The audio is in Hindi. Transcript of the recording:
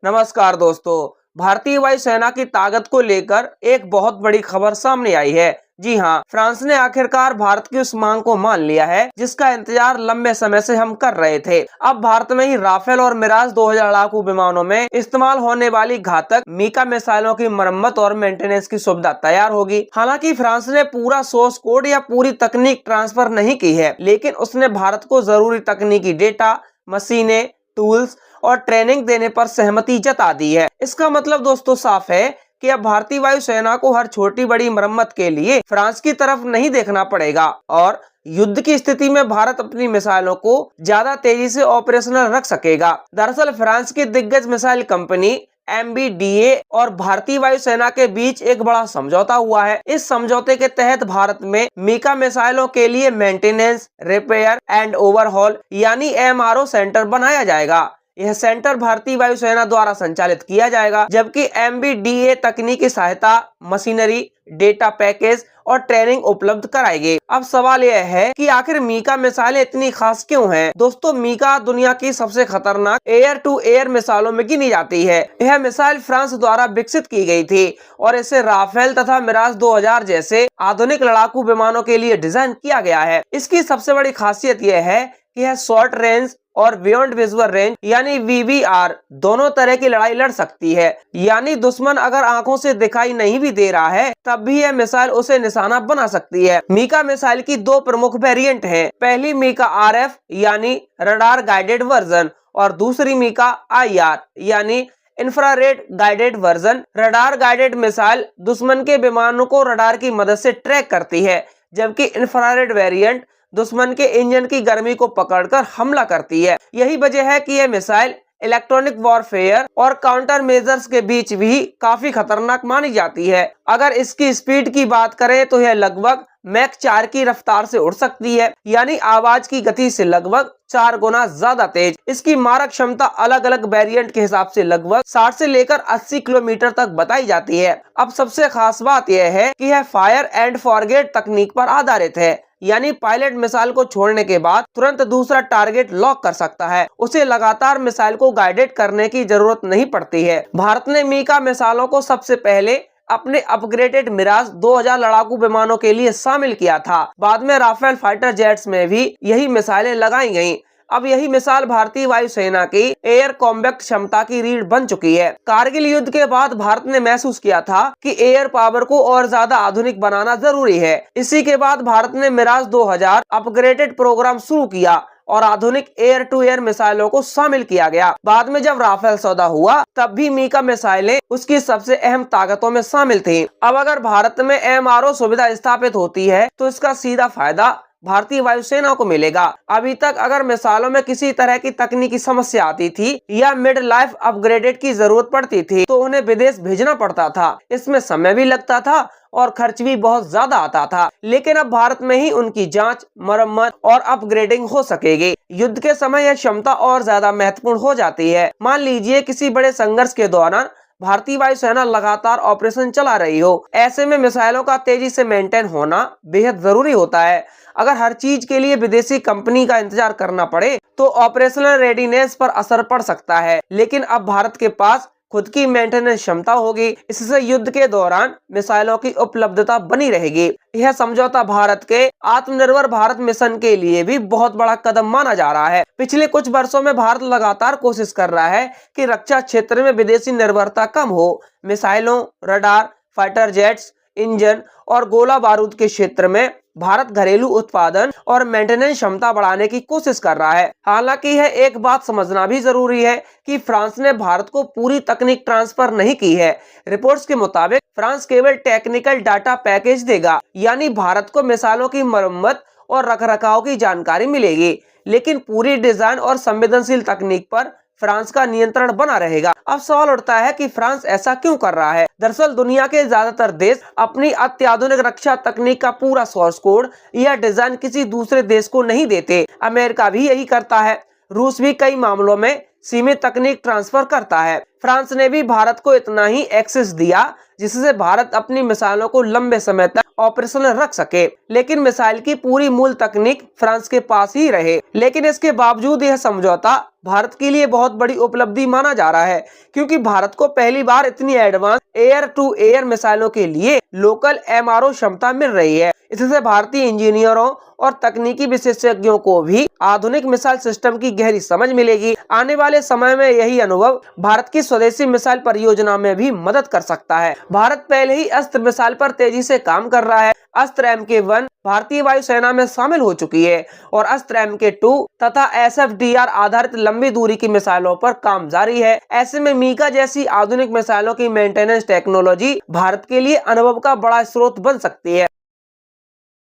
नमस्कार दोस्तों। भारतीय वायुसेना की ताकत को लेकर एक बहुत बड़ी खबर सामने आई है। जी हां, फ्रांस ने आखिरकार भारत की उस मांग को मान लिया है जिसका इंतजार लंबे समय से हम कर रहे थे। अब भारत में ही राफेल और मिराज 2000 लड़ाकू विमानों में इस्तेमाल होने वाली घातक मीका मिसाइलों की मरम्मत और मेंटेनेंस की सुविधा तैयार होगी। हालांकि फ्रांस ने पूरा सोर्स कोड या पूरी तकनीक ट्रांसफर नहीं की है, लेकिन उसने भारत को जरूरी तकनीकी डेटा, मशीनें, टूल्स और ट्रेनिंग देने पर सहमति जता दी है। इसका मतलब दोस्तों साफ है कि अब भारतीय वायुसेना को हर छोटी बड़ी मरम्मत के लिए फ्रांस की तरफ नहीं देखना पड़ेगा और युद्ध की स्थिति में भारत अपनी मिसाइलों को ज्यादा तेजी से ऑपरेशनल रख सकेगा। दरअसल फ्रांस की दिग्गज मिसाइल कंपनी MBDA और भारतीय वायुसेना के बीच एक बड़ा समझौता हुआ है। इस समझौते के तहत भारत में मीका मिसाइलों के लिए मेंटेनेंस, रिपेयर एंड ओवरहॉल यानी MRO सेंटर बनाया जाएगा। यह सेंटर भारतीय वायुसेना द्वारा संचालित किया जाएगा, जबकि MBDA तकनीकी सहायता, मशीनरी, डेटा पैकेज और ट्रेनिंग उपलब्ध कराएगी। अब सवाल यह है कि आखिर मीका मिसाइलें इतनी खास क्यों हैं? दोस्तों, मीका दुनिया की सबसे खतरनाक एयर टू एयर मिसाइलों में गिनी जाती है। यह मिसाइल फ्रांस द्वारा विकसित की गई थी और इसे राफेल तथा मिराज 2000 जैसे आधुनिक लड़ाकू विमानों के लिए डिजाइन किया गया है। इसकी सबसे बड़ी खासियत यह है कि यह शॉर्ट रेंज और बियॉन्ड विजुअल रेंज यानी VVR दोनों तरह की लड़ाई लड़ सकती है। यानी दुश्मन अगर आंखों से दिखाई नहीं भी दे रहा है तब भी यह मिसाइल उसे निशाना बना सकती है। मीका मिसाइल की दो प्रमुख वेरिएंट हैं। पहली मीका RF यानी रडार गाइडेड वर्जन और दूसरी मीका IR यानी infrared guided version. Radar guided missile दुश्मन के विमानों को रडार की मदद से ट्रैक करती है, जबकि इंफ्रारेड वेरिएंट दुश्मन के इंजन की गर्मी को पकड़कर हमला करती है। यही वजह है कि यह मिसाइल इलेक्ट्रॉनिक वॉरफेयर और काउंटर मेजर्स के बीच भी काफी खतरनाक मानी जाती है। अगर इसकी स्पीड की बात करें तो यह लगभग मैक 4 की रफ्तार से उड़ सकती है, यानी आवाज की गति से लगभग 4 गुना ज्यादा तेज। इसकी मारक क्षमता अलग अलग वेरिएंट के हिसाब से लगभग 60 से लेकर 80 किलोमीटर तक बताई जाती है। अब सबसे खास बात यह है कि यह फायर एंड फॉरगेट तकनीक पर आधारित है, यानी पायलट मिसाइल को छोड़ने के बाद तुरंत दूसरा टारगेट लॉक कर सकता है। उसे लगातार मिसाइल को गाइडेड करने की जरूरत नहीं पड़ती है। भारत ने मीका मिसाइलों को सबसे पहले अपने अपग्रेडेड मिराज 2000 लड़ाकू विमानों के लिए शामिल किया था। बाद में राफेल फाइटर जेट्स में भी यही मिसाइलें लगाई गईं। अब यही मिसाल भारतीय वायुसेना की एयर कॉम्बैक्ट क्षमता की रीढ़ बन चुकी है। कारगिल युद्ध के बाद भारत ने महसूस किया था कि एयर पावर को और ज्यादा आधुनिक बनाना जरूरी है। इसी के बाद भारत ने मिराज 2000 अपग्रेडेड प्रोग्राम शुरू किया और आधुनिक एयर टू एयर मिसाइलों को शामिल किया गया। बाद में जब राफेल सौदा हुआ तब भी मीका मिसाइलें उसकी सबसे अहम ताकतों में शामिल थीं। अब अगर भारत में MRO सुविधा स्थापित होती है तो इसका सीधा फायदा भारतीय वायुसेना को मिलेगा। अभी तक अगर मिसाइलों में किसी तरह की तकनीकी समस्या आती थी या मिड लाइफ अपग्रेडेड की जरूरत पड़ती थी तो उन्हें विदेश भेजना पड़ता था। इसमें समय भी लगता था और खर्च भी बहुत ज्यादा आता था, लेकिन अब भारत में ही उनकी जांच, मरम्मत और अपग्रेडिंग हो सकेगी। युद्ध के समय यह क्षमता और ज्यादा महत्वपूर्ण हो जाती है। मान लीजिए किसी बड़े संघर्ष के दौरान भारतीय वायुसेना लगातार ऑपरेशन चला रही हो, ऐसे में मिसाइलों का तेजी से मेंटेन होना बेहद जरूरी होता है। अगर हर चीज के लिए विदेशी कंपनी का इंतजार करना पड़े तो ऑपरेशनल रेडीनेस पर असर पड़ सकता है, लेकिन अब भारत के पास खुद की मेंटेनेंस क्षमता होगी। इससे युद्ध के दौरान मिसाइलों की उपलब्धता बनी रहेगी। यह समझौता भारत के आत्मनिर्भर भारत मिशन के लिए भी बहुत बड़ा कदम माना जा रहा है। पिछले कुछ वर्षों में भारत लगातार कोशिश कर रहा है कि रक्षा क्षेत्र में विदेशी निर्भरता कम हो। मिसाइलों, रडार, फाइटर जेट्स, इंजन और गोला बारूद के क्षेत्र में भारत घरेलू उत्पादन और मेंटेनेंस क्षमता बढ़ाने की कोशिश कर रहा है। हालांकि यह एक बात समझना भी जरूरी है कि फ्रांस ने भारत को पूरी तकनीक ट्रांसफर नहीं की है। रिपोर्ट्स के मुताबिक फ्रांस केवल टेक्निकल डाटा पैकेज देगा, यानी भारत को मिसाइलों की मरम्मत और रखरखाव की जानकारी मिलेगी, लेकिन पूरी डिजाइन और संवेदनशील तकनीक पर फ्रांस का नियंत्रण बना रहेगा। अब सवाल उठता है कि फ्रांस ऐसा क्यों कर रहा है? दरअसल दुनिया के ज्यादातर देश अपनी अत्याधुनिक रक्षा तकनीक का पूरा सोर्स कोड या डिजाइन किसी दूसरे देश को नहीं देते। अमेरिका भी यही करता है। रूस भी कई मामलों में सीमित तकनीक ट्रांसफर करता है। फ्रांस ने भी भारत को इतना ही एक्सेस दिया जिससे भारत अपनी मिसाइलों को लंबे समय तक ऑपरेशनल रख सके, लेकिन मिसाइल की पूरी मूल तकनीक फ्रांस के पास ही रहे। लेकिन इसके बावजूद यह समझौता भारत के लिए बहुत बड़ी उपलब्धि माना जा रहा है, क्योंकि भारत को पहली बार इतनी एडवांस एयर टू एयर मिसाइलों के लिए लोकल MRO क्षमता मिल रही है। इससे भारतीय इंजीनियरों और तकनीकी विशेषज्ञों को भी आधुनिक मिसाइल सिस्टम की गहरी समझ मिलेगी। आने वाले समय में यही अनुभव भारत की स्वदेशी मिसाइल परियोजना में भी मदद कर सकता है। भारत पहले ही अस्त्र मिसाइल पर तेजी से काम कर रहा है। अस्त्र MK1 भारतीय वायुसेना में शामिल हो चुकी है और अस्त्र MK2 तथा SFDR आधारित लंबी दूरी की मिसाइलों पर काम जारी है। ऐसे में मीका जैसी आधुनिक मिसाइलों की मेंटेनेंस टेक्नोलॉजी भारत के लिए अनुभव का बड़ा स्रोत बन सकती है।